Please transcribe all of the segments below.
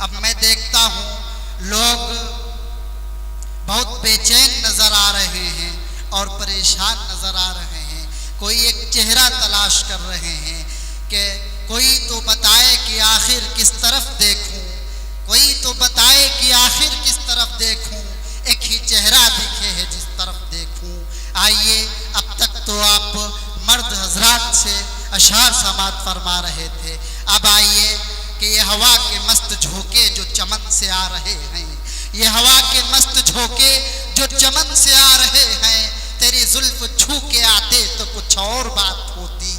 अब मैं देखता हूँ लोग बहुत बेचैन नजर आ रहे हैं और परेशान नजर आ रहे हैं। कोई एक चेहरा तलाश कर रहे हैं कि कोई तो बताए कि आखिर किस तरफ देखूं, कोई तो बताए कि आखिर किस तरफ देखूं, एक ही चेहरा दिखे है जिस तरफ देखूं। आइए, अब तक तो आप मर्द हजरात से अशार समात फरमा रहे थे, अब आइए कि ये हवा के मस्त झोंके जो चमन से आ रहे हैं, ये हवा के मस्त झोंके जो चमन से आ रहे हैं, तेरी जुल्फ छू के आते तो कुछ और बात होती।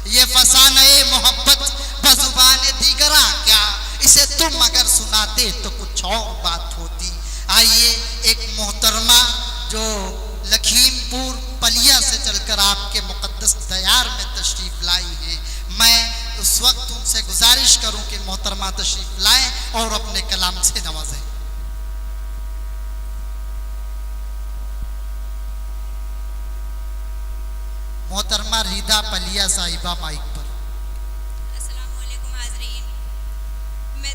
ये फसाने मोहब्बत बजुबाने दीगरा क्या, इसे तुम अगर सुनाते तो कुछ और बात होती। आइए, एक मोहतरमा जो लखीमपुर पलिया से चलकर आपके मुकद्दस दयार में तशरीफ लाई हैं, मैं उस वक्त उनसे गुजारिश करूं कि मोहतरमा तशरीफ लाएं और अपने कलाम से नवाजें। मोहतरमा रीदा पलिया साहिबा माइक पर। अस्सलाम वालेकुम हाज़रीन, मैं